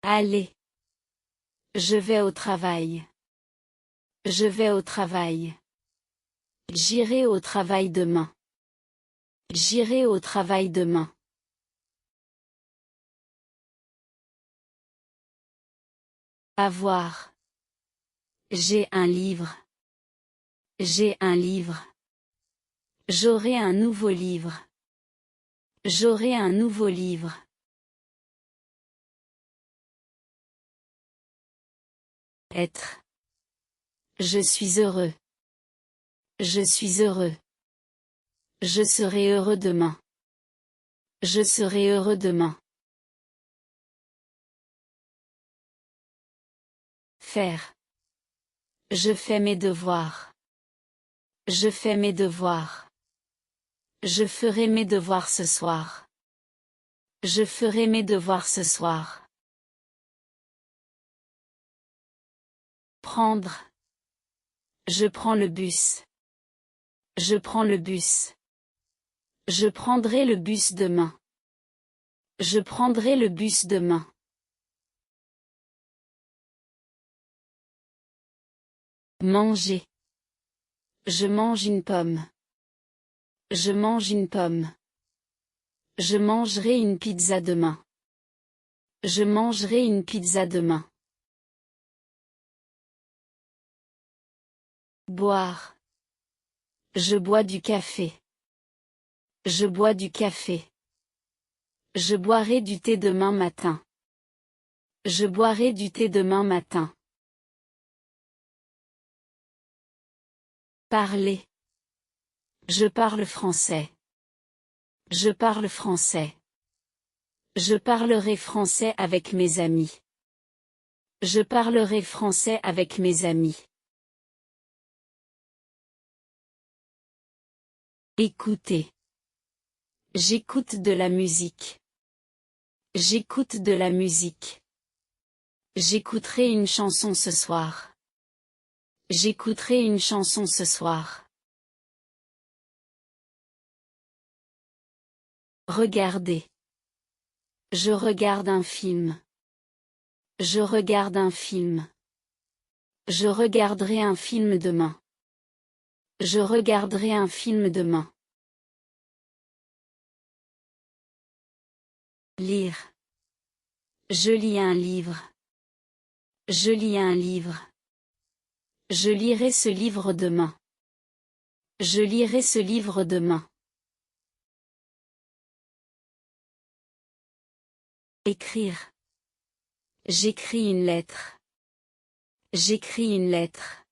Aller. Je vais au travail. Je vais au travail. J'irai au travail demain. J'irai au travail demain. Avoir. J'ai un livre. J'ai un livre. J'aurai un nouveau livre. J'aurai un nouveau livre. Être. Je suis heureux. Je suis heureux. Je serai heureux demain. Je serai heureux demain. Faire. Je fais mes devoirs. Je fais mes devoirs. Je ferai mes devoirs ce soir. Je ferai mes devoirs ce soir. Prendre. Je prends le bus. Je prends le bus. Je prendrai le bus demain. Je prendrai le bus demain. Manger. Je mange une pomme. Je mange une pomme. Je mangerai une pizza demain. Je mangerai une pizza demain. Boire. Je bois du café. Je bois du café. Je boirai du thé demain matin. Je boirai du thé demain matin. Parler. Je parle français. Je parle français. Je parlerai français avec mes amis. Je parlerai français avec mes amis. Écouter. J'écoute de la musique. J'écoute de la musique. J'écouterai une chanson ce soir. J'écouterai une chanson ce soir. Regarder. Je regarde un film. Je regarde un film. Je regarderai un film demain. Je regarderai un film demain. Lire. Je lis un livre. Je lis un livre. Je lirai ce livre demain. Je lirai ce livre demain. Écrire. J'écris une lettre. J'écris une lettre.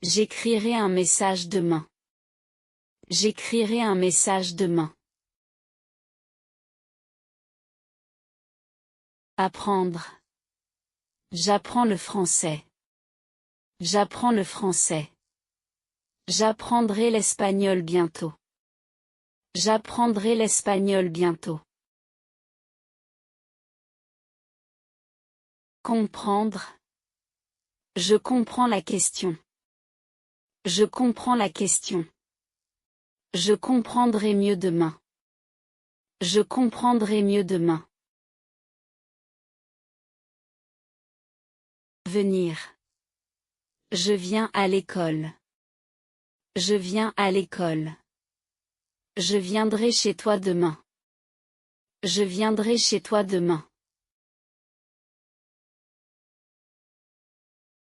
J'écrirai un message demain. J'écrirai un message demain. Apprendre. J'apprends le français. J'apprends le français. J'apprendrai l'espagnol bientôt. J'apprendrai l'espagnol bientôt. Comprendre. Je comprends la question. Je comprends la question. Je comprendrai mieux demain. Je comprendrai mieux demain. Venir. Je viens à l'école. Je viens à l'école. Je viendrai chez toi demain. Je viendrai chez toi demain.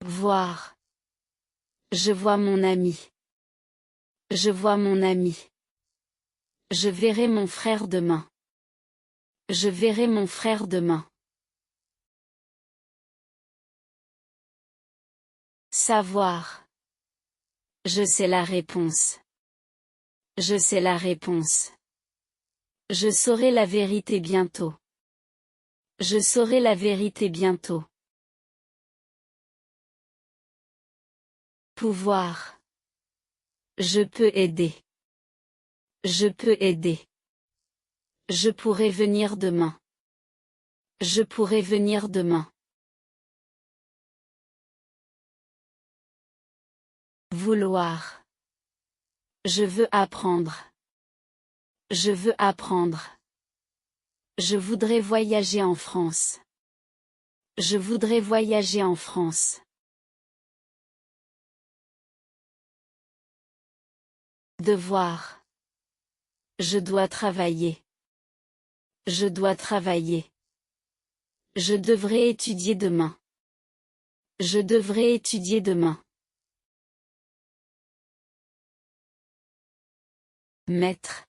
Voir. Je vois mon ami. Je vois mon ami. Je verrai mon frère demain. Je verrai mon frère demain. Savoir. Je sais la réponse. Je sais la réponse. Je saurai la vérité bientôt. Je saurai la vérité bientôt. Pouvoir. Je peux aider. Je peux aider. Je pourrai venir demain. Je pourrai venir demain. Vouloir. Je veux apprendre. Je veux apprendre. Je voudrais voyager en France. Je voudrais voyager en France. Devoir. Je dois travailler. Je dois travailler. Je devrais étudier demain. Je devrais étudier demain. Mettre.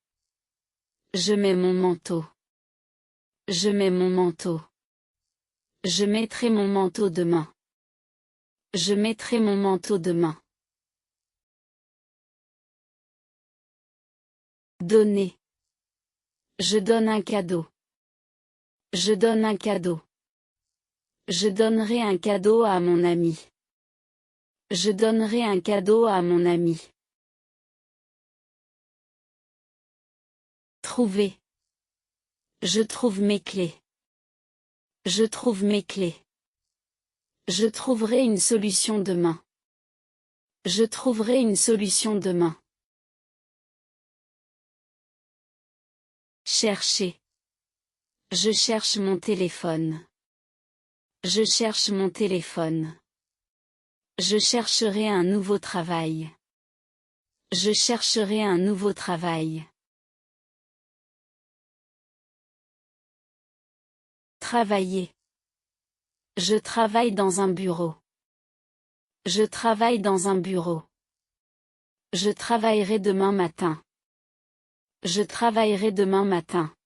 Je mets mon manteau. Je mets mon manteau. Je mettrai mon manteau demain. Je mettrai mon manteau demain. Donner. Je donne un cadeau. Je donne un cadeau. Je donnerai un cadeau à mon ami. Je donnerai un cadeau à mon ami. Trouver. Je trouve mes clés. Je trouve mes clés. Je trouverai une solution demain. Je trouverai une solution demain. Chercher. Je cherche mon téléphone. Je cherche mon téléphone. Je chercherai un nouveau travail. Je chercherai un nouveau travail. Travailler. Je travaille dans un bureau. Je travaille dans un bureau. Je travaillerai demain matin. Je travaillerai demain matin.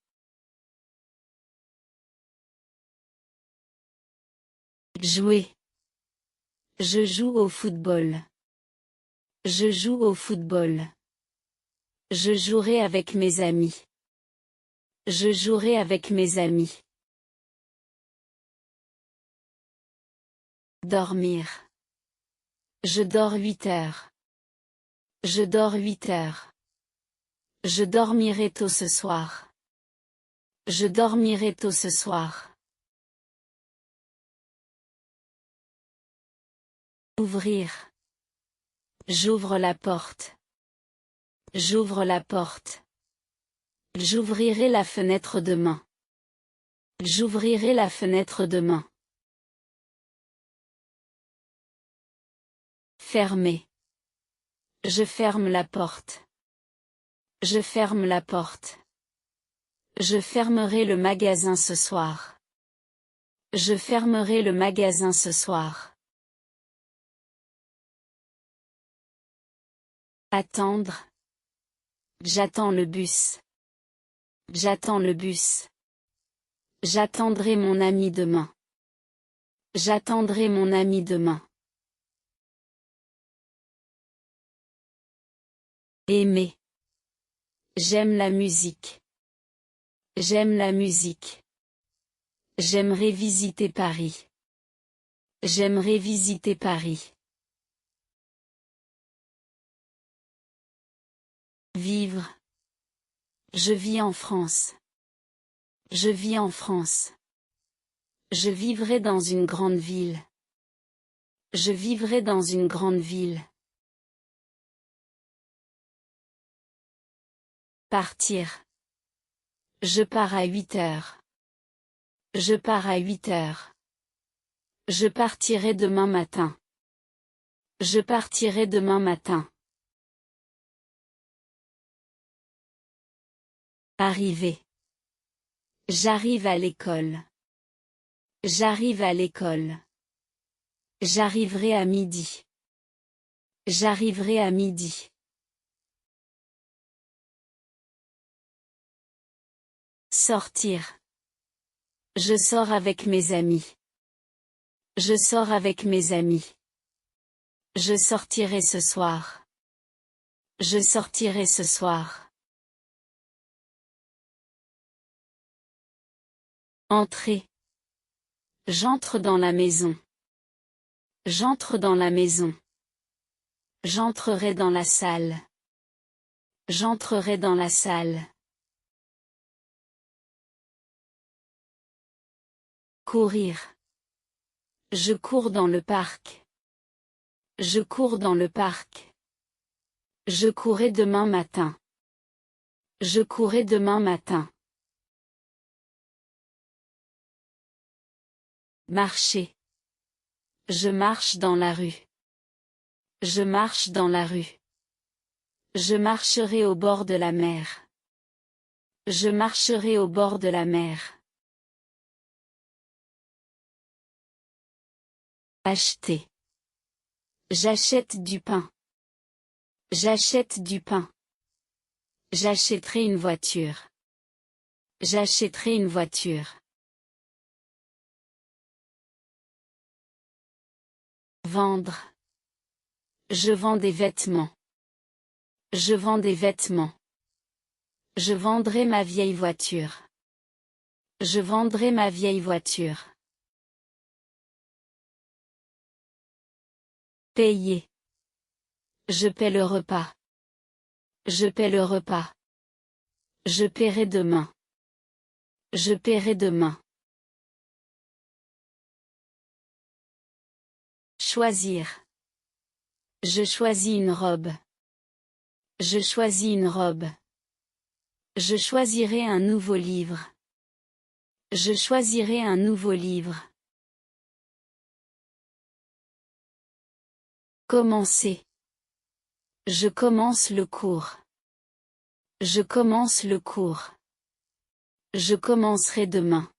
Jouer. Je joue au football. Je joue au football. Je jouerai avec mes amis. Je jouerai avec mes amis. Dormir. Je dors 8 heures. Je dors 8 heures. Je dormirai tôt ce soir. Je dormirai tôt ce soir. Ouvrir. J'ouvre la porte. J'ouvre la porte. J'ouvrirai la fenêtre demain. J'ouvrirai la fenêtre demain. Fermer. Je ferme la porte. Je ferme la porte. Je fermerai le magasin ce soir. Je fermerai le magasin ce soir. Attendre. J'attends le bus. J'attends le bus. J'attendrai mon ami demain. J'attendrai mon ami demain. Aimer. J'aime la musique. J'aime la musique. J'aimerais visiter Paris. J'aimerais visiter Paris. Vivre. Je vis en France. Je vis en France. Je vivrai dans une grande ville. Je vivrai dans une grande ville. Partir. Je pars à 8 heures. Je pars à 8 heures. Je partirai demain matin. Je partirai demain matin. Arriver. J'arrive à l'école. J'arrive à l'école. J'arriverai à midi. J'arriverai à midi. Sortir. Je sors avec mes amis. Je sors avec mes amis. Je sortirai ce soir. Je sortirai ce soir. Entrer. J'entre dans la maison. J'entre dans la maison. J'entrerai dans la salle. J'entrerai dans la salle. Courir. Je cours dans le parc. Je cours dans le parc. Je courrai demain matin. Je courrai demain matin. Marcher. Je marche dans la rue. Je marche dans la rue. Je marcherai au bord de la mer. Je marcherai au bord de la mer. Acheter. J'achète du pain. J'achète du pain. J'achèterai une voiture. J'achèterai une voiture. Vendre. Je vends des vêtements. Je vends des vêtements. Je vendrai ma vieille voiture. Je vendrai ma vieille voiture. Payer. Je paie le repas. Je paie le repas. Je paierai demain. Je paierai demain. Choisir. Je choisis une robe. Je choisis une robe. Je choisirai un nouveau livre. Je choisirai un nouveau livre. Commencer. Je commence le cours. Je commence le cours. Je commencerai demain.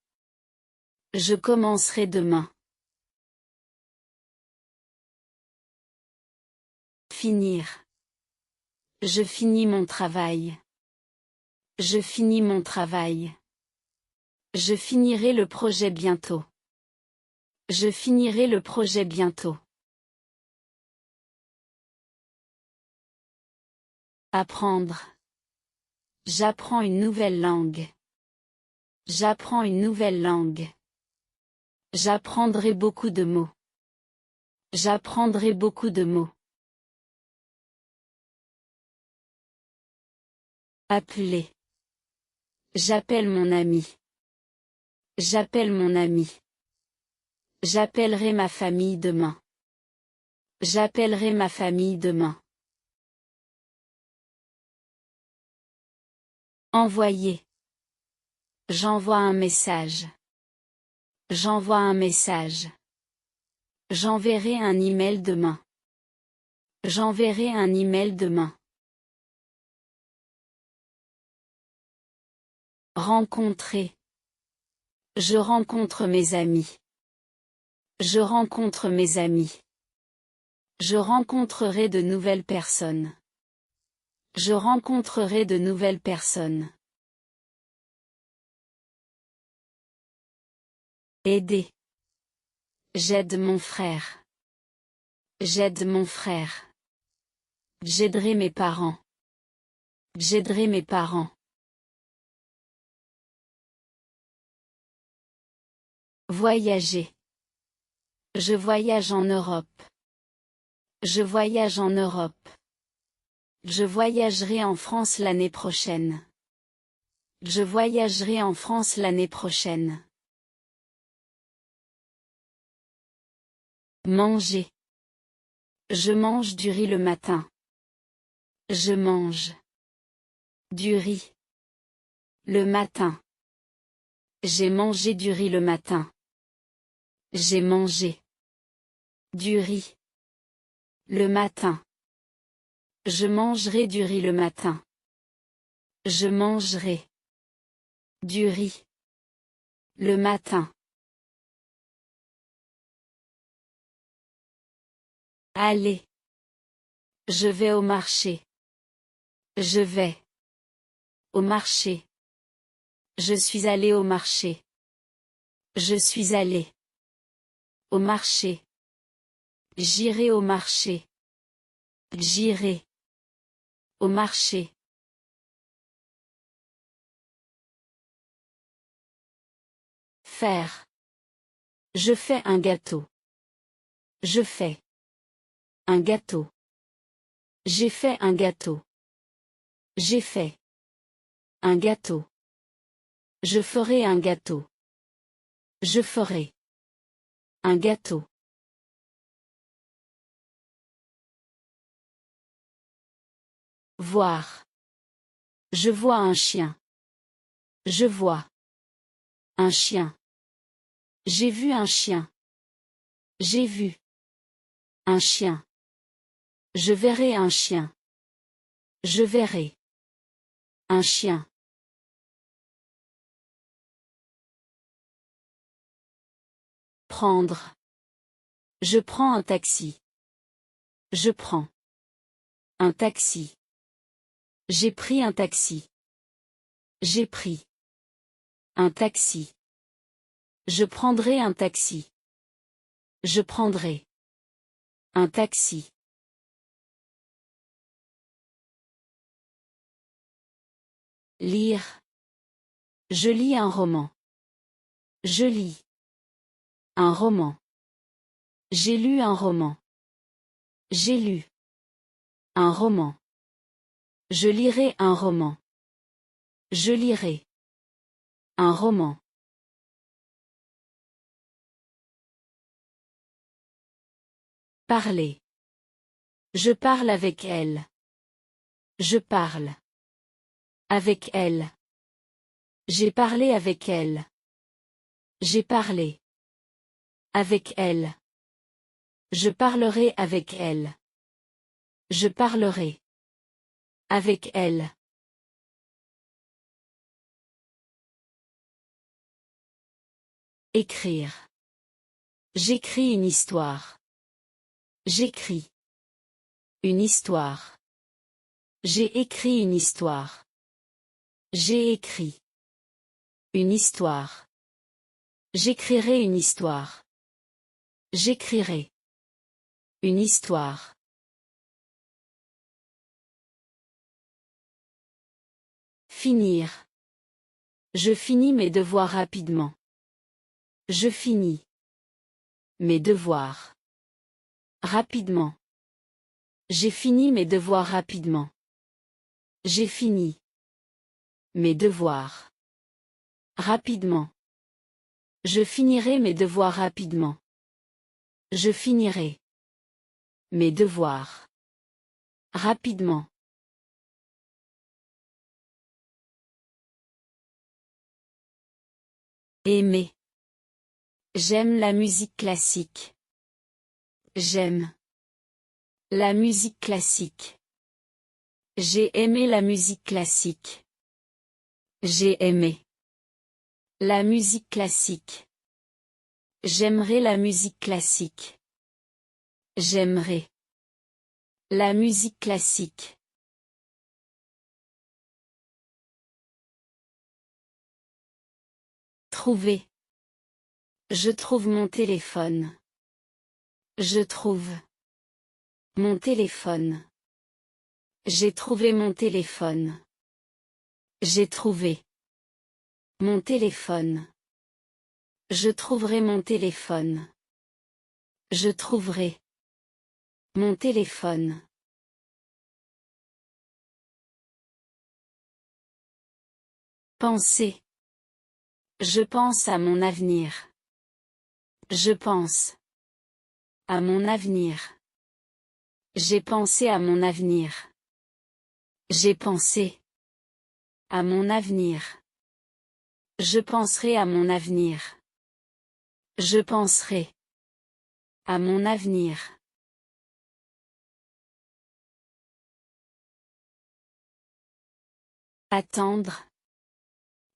Je commencerai demain. Finir. Je finis mon travail. Je finis mon travail. Je finirai le projet bientôt. Je finirai le projet bientôt. Apprendre. J'apprends une nouvelle langue. J'apprends une nouvelle langue. J'apprendrai beaucoup de mots. J'apprendrai beaucoup de mots. Appeler. J'appelle mon ami. J'appelle mon ami. J'appellerai ma famille demain. J'appellerai ma famille demain. Envoyer. J'envoie un message. J'envoie un message. J'enverrai un email demain. J'enverrai un email demain. Rencontrer. Je rencontre mes amis. Je rencontre mes amis. Je rencontrerai de nouvelles personnes. Je rencontrerai de nouvelles personnes. Aider. J'aide mon frère. J'aide mon frère. J'aiderai mes parents. J'aiderai mes parents. Voyager. Je voyage en Europe. Je voyage en Europe. Je voyagerai en France l'année prochaine. Je voyagerai en France l'année prochaine. Manger. Je mange du riz le matin. Je mange du riz le matin. J'ai mangé du riz le matin. J'ai mangé du riz le matin. Je mangerai du riz le matin. Je mangerai du riz le matin. Aller. Je vais au marché. Je vais au marché. Je suis allé au marché. Je suis allé au marché. J'irai au marché. J'irai au marché. Faire. Je fais un gâteau. Je fais un gâteau. J'ai fait un gâteau. J'ai fait un gâteau. Je ferai un gâteau. Je ferai un gâteau. Voir. Je vois un chien. Je vois un chien. J'ai vu un chien. J'ai vu. Un chien. Je verrai un chien. Je verrai. Un chien. Prendre. Je prends un taxi. Je prends. Un taxi. J'ai pris un taxi. J'ai pris. Un taxi. Je prendrai un taxi. Je prendrai. Un taxi. Lire. Je lis un roman. Je lis. Un roman. J'ai lu un roman. J'ai lu. Un roman. Je lirai un roman. Je lirai. Un roman. Parler. Je parle avec elle. Je parle. Avec elle. J'ai parlé avec elle. J'ai parlé. Avec elle. Je parlerai avec elle. Je parlerai. Avec elle. Écrire. J'écris une histoire. J'écris. Une histoire. J'ai écrit une histoire. J'ai écrit. Une histoire. J'écrirai une histoire. J'écrirai. Une histoire. Finir. Je finis mes devoirs rapidement. Je finis. Mes devoirs. Rapidement. J'ai fini mes devoirs rapidement. J'ai fini. Mes devoirs. Rapidement. Je finirai mes devoirs rapidement. Je finirai. Mes devoirs. Rapidement. Aimer. J'aime la musique classique. J'aime. La musique classique. J'ai aimé la musique classique. J'ai aimé. La musique classique. J'aimerais la musique classique. J'aimerais. La musique classique. Trouver. Je trouve mon téléphone. Je trouve. Mon téléphone. J'ai trouvé mon téléphone. J'ai trouvé. Mon téléphone. Je trouverai mon téléphone. Je trouverai. Mon téléphone. Penser. Je pense à mon avenir. Je pense. À mon avenir. J'ai pensé à mon avenir. J'ai pensé. À mon avenir. Je penserai à mon avenir. Je penserai. À mon avenir. Attendre.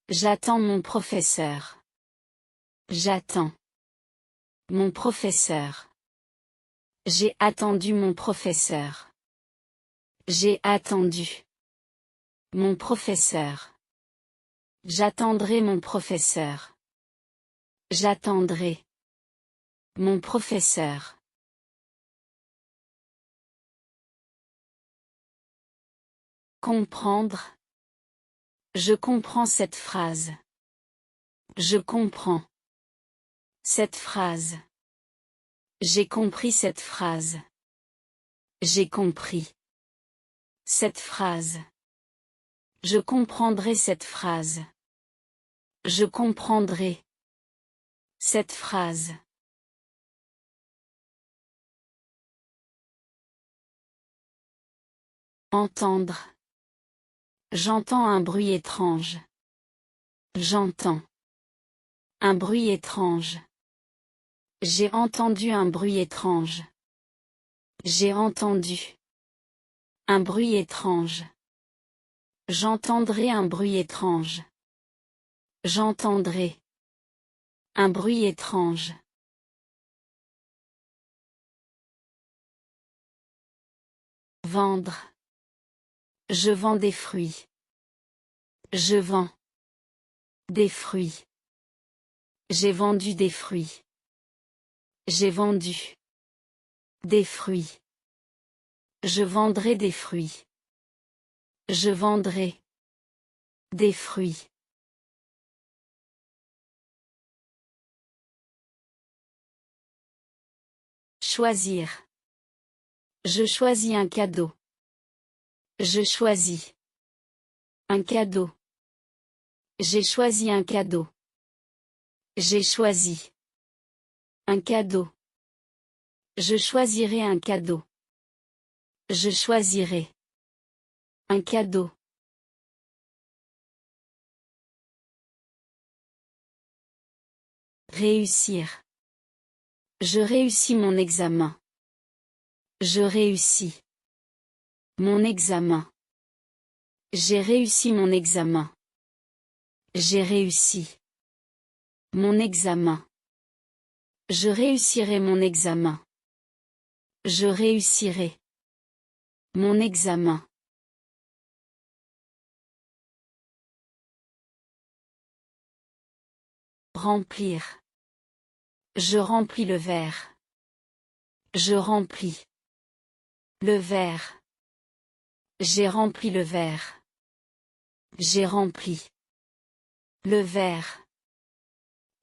J'attends mon professeur. J'attends. Mon professeur. J'ai attendu mon professeur. J'ai attendu. Mon professeur. J'attendrai mon professeur. J'attendrai. Mon professeur. Comprendre. Je comprends cette phrase. Je comprends. Cette phrase. J'ai compris cette phrase. J'ai compris. Cette phrase. Je comprendrai cette phrase. Je comprendrai. Cette phrase. Entendre. J'entends un bruit étrange. J'entends. Un bruit étrange. J'ai entendu un bruit étrange. J'ai entendu un bruit étrange. J'entendrai un bruit étrange. J'entendrai un bruit étrange. Vendre. Je vends des fruits. Je vends des fruits. J'ai vendu des fruits. J'ai vendu des fruits. Je vendrai des fruits. Je vendrai des fruits. Choisir. Je choisis un cadeau. Je choisis un cadeau. J'ai choisi un cadeau. J'ai choisi un cadeau. Je choisirai un cadeau. Je choisirai un cadeau. Réussir. Je réussis mon examen. Je réussis mon examen. J'ai réussi mon examen. J'ai réussi mon examen. Je réussirai mon examen. Je réussirai mon examen. Remplir. Je remplis le verre. Je remplis le verre. J'ai rempli le verre. J'ai rempli le verre.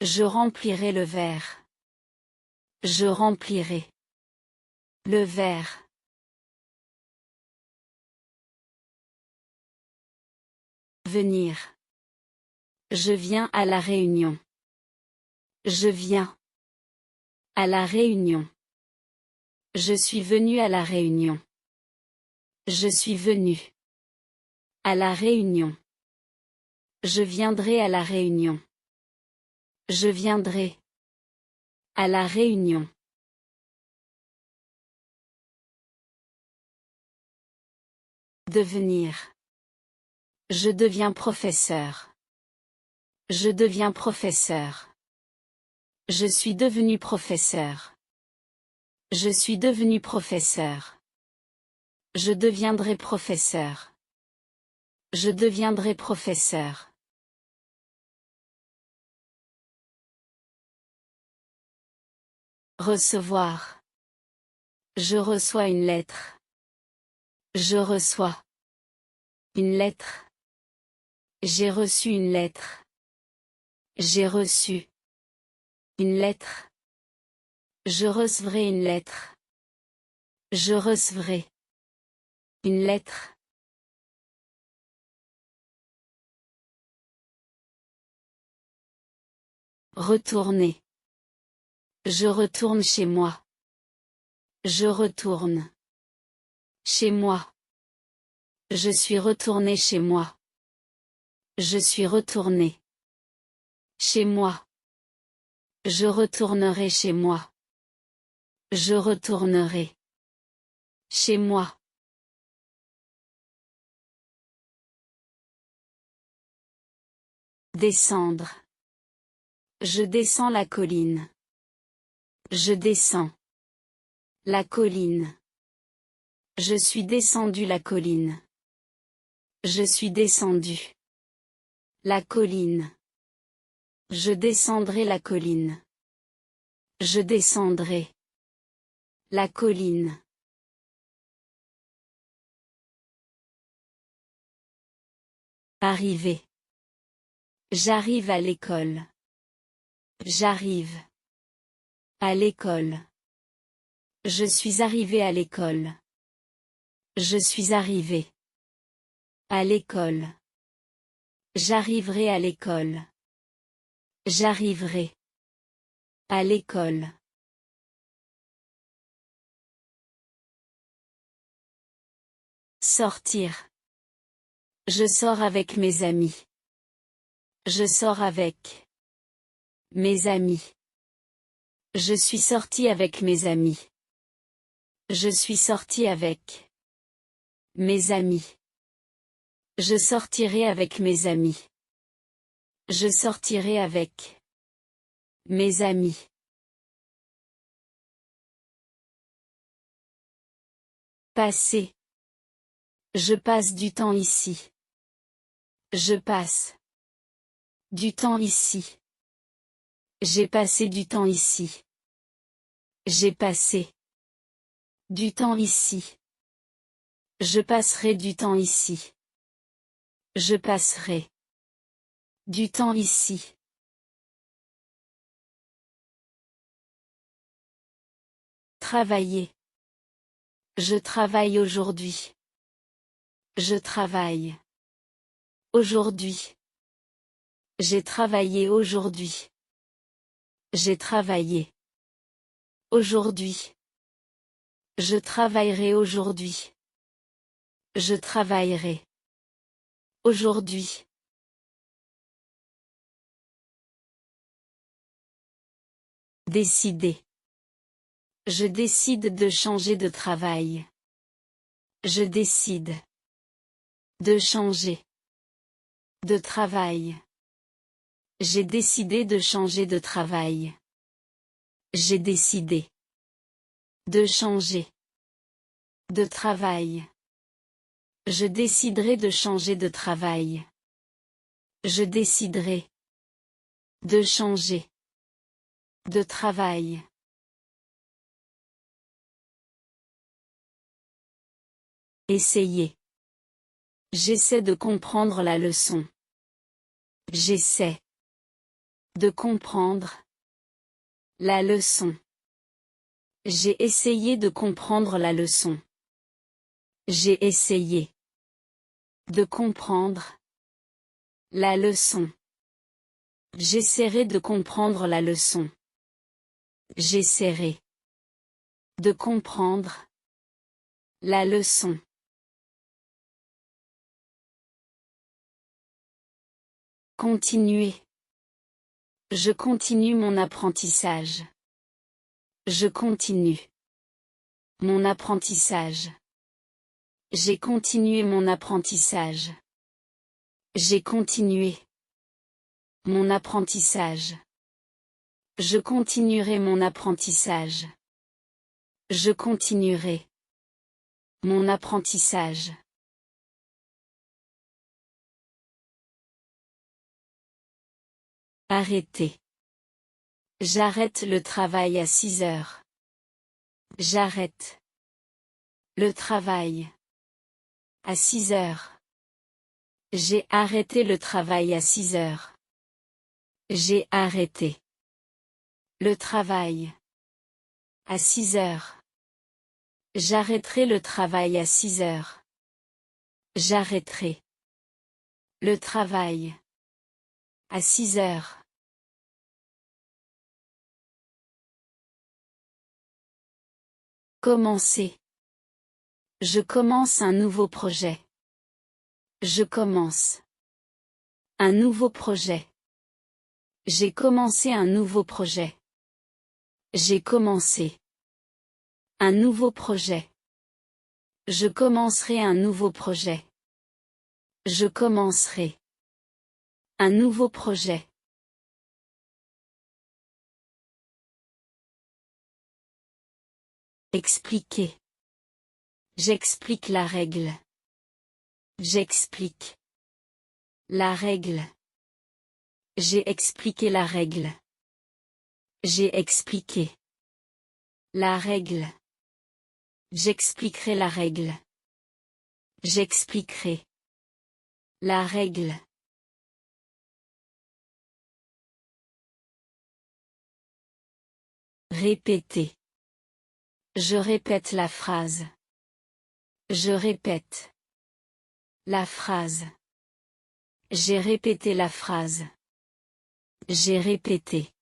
Je remplirai le verre. Je remplirai le verre. Venir. Je viens à la réunion. Je viens à la réunion. Je suis venu à la réunion. Je suis venu à la réunion. Je viendrai à la réunion. Je viendrai à la réunion. Devenir. Je deviens professeur. Je deviens professeur. Je suis devenu professeur. Je suis devenu professeur. Je deviendrai professeur. Je deviendrai professeur. Recevoir. Je reçois une lettre. Je reçois une lettre. J'ai reçu une lettre. J'ai reçu une lettre. Je recevrai une lettre. Je recevrai une lettre. Retourner. Je retourne chez moi. Je retourne chez moi. Je suis retourné chez moi. Je suis retourné chez moi. Je retournerai chez moi. Je retournerai chez moi. Descendre. Je descends la colline. Je descends la colline. Je suis descendu la colline. Je suis descendu la colline. Je descendrai la colline. Je descendrai la colline. Arriver. J'arrive à l'école. J'arrive à l'école. Je suis arrivé à l'école. Je suis arrivé à l'école. J'arriverai à l'école. J'arriverai à l'école. Sortir. Je sors avec mes amis. Je sors avec mes amis. Je suis sorti avec mes amis. Je suis sorti avec mes amis. Je sortirai avec mes amis. Je sortirai avec mes amis. Passer. Je passe du temps ici. Je passe du temps ici. J'ai passé du temps ici. J'ai passé du temps ici. Je passerai du temps ici. Je passerai du temps ici. Travailler. Je travaille aujourd'hui. Je travaille aujourd'hui. J'ai travaillé aujourd'hui. J'ai travaillé aujourd'hui. Je travaillerai aujourd'hui. Je travaillerai aujourd'hui. Décider. Je décide de changer de travail. Je décide de changer de travail. J'ai décidé de changer de travail. J'ai décidé de changer de travail. Je déciderai de changer de travail. Je déciderai de changer de travail. Essayer. J'essaie de comprendre la leçon. J'essaie de comprendre la leçon. J'ai essayé de comprendre la leçon. J'ai essayé de comprendre la leçon. J'essaierai de comprendre la leçon. J'essaierai de comprendre la leçon. Continuer. Je continue mon apprentissage. Je continue mon apprentissage. J'ai continué mon apprentissage. J'ai continué mon apprentissage. Je continuerai mon apprentissage. Je continuerai mon apprentissage. Arrêter. J'arrête le travail à 6 heures. J'arrête le travail à 6 heures. J'ai arrêté le travail à 6 heures. J'ai arrêté le travail à 6 heures. J'arrêterai le travail à 6 heures. J'arrêterai le travail à 6 heures. Commencer. Je commence un nouveau projet. Je commence un nouveau projet. J'ai commencé un nouveau projet. J'ai commencé un nouveau projet. Je commencerai un nouveau projet. Je commencerai un nouveau projet. Expliquer. J'explique la règle. J'explique la règle. J'ai expliqué la règle. J'ai expliqué la règle. J'expliquerai la règle. J'expliquerai la règle. Répéter. Je répète la phrase. Je répète la phrase. J'ai répété la phrase. J'ai répété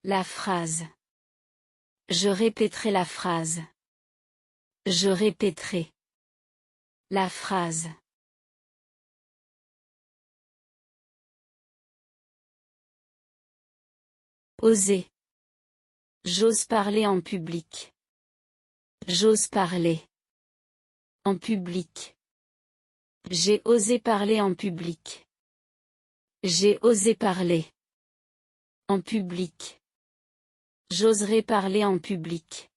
la phrase. Je répéterai la phrase. Je répéterai la phrase. Oser. J'ose parler en public. J'ose parler. En public. J'ai osé parler en public. J'ai osé parler. En public. J'oserais parler en public.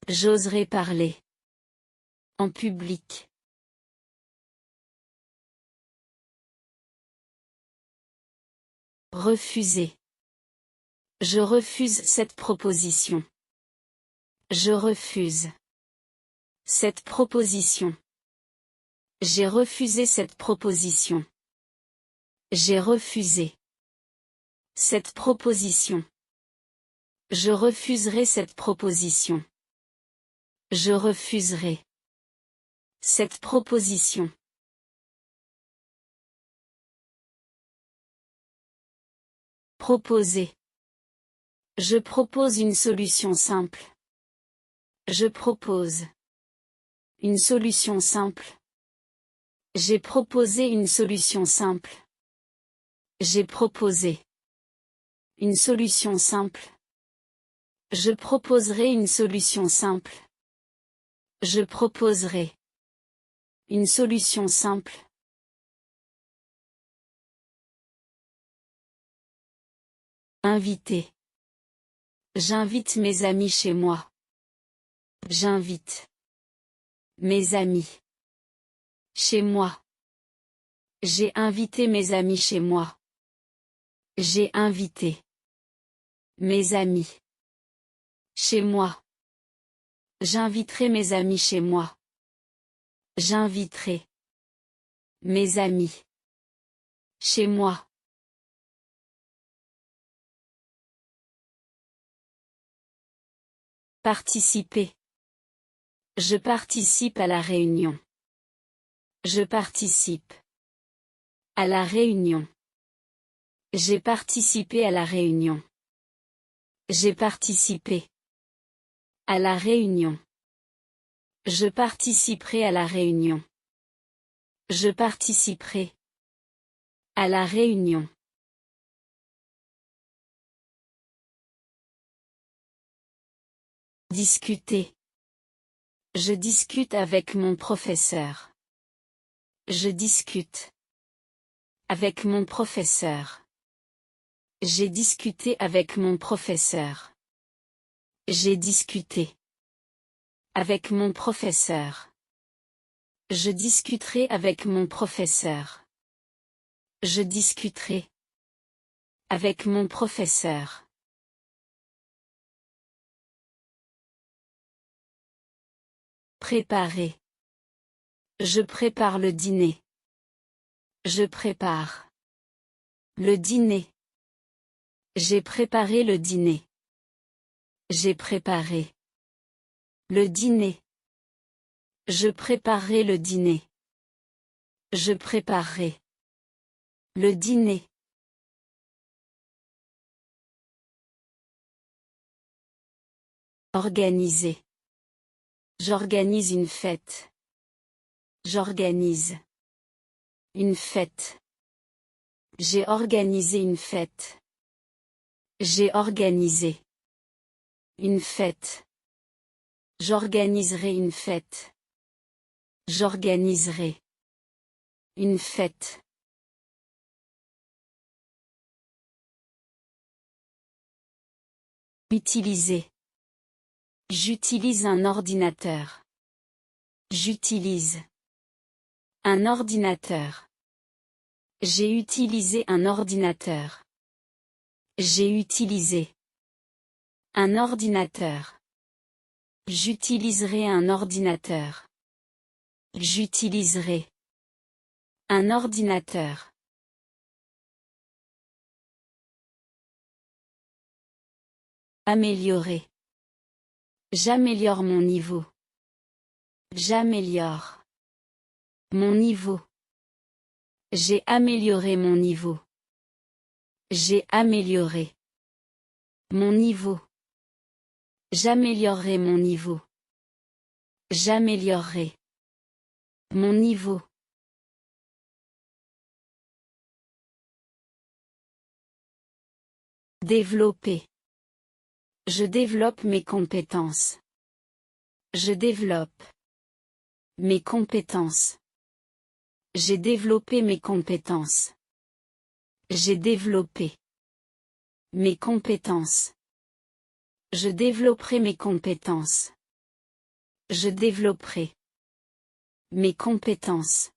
J'oserais parler. En public. Refuser. Je refuse cette proposition. Je refuse. Cette proposition. J'ai refusé cette proposition. J'ai refusé. Cette proposition. Je refuserai cette proposition. Je refuserai. Cette proposition. Proposer. Je propose une solution simple. Je propose. Une solution simple. J'ai proposé une solution simple. J'ai proposé. Une solution simple. Je proposerai une solution simple. Je proposerai. Une solution simple. Inviter. J'invite mes amis chez moi. J'invite. Mes amis. Chez moi. J'ai invité mes amis chez moi. J'ai invité. Mes amis. Chez moi. J'inviterai mes amis chez moi. J'inviterai. Mes amis. Chez moi. Participer. Je participe à la réunion. Je participe. À la réunion. J'ai participé à la réunion. J'ai participé. À la réunion. Je participerai à la réunion. Je participerai. À la réunion. Discuter. Je discute avec mon professeur. Je discute. Avec mon professeur. J'ai discuté avec mon professeur. J'ai discuté. Avec mon professeur. Je discuterai avec mon professeur. Je discuterai. Avec mon professeur. Préparer. Je prépare le dîner. Je prépare. Le dîner. J'ai préparé le dîner. J'ai préparé. Le dîner. Je préparerai le dîner. Je préparerai. Le dîner. Organiser. J'organise une fête. J'organise. Une fête. J'ai organisé une fête. J'ai organisé. Une fête. J'organiserai une fête. J'organiserai. Une fête. Utiliser. J'utilise un ordinateur. J'utilise. Un ordinateur. J'ai utilisé un ordinateur. J'ai utilisé. Un ordinateur. J'utiliserai un ordinateur. J'utiliserai. Un ordinateur. Améliorer. J'améliore mon niveau. J'améliore. Mon niveau. J'ai amélioré mon niveau. J'ai amélioré. Mon niveau. J'améliorerai mon niveau. J'améliorerai. Mon niveau. Développer. Je développe mes compétences. Je développe mes compétences. J'ai développé mes compétences. J'ai développé mes compétences. Je développerai mes compétences. Je développerai mes compétences.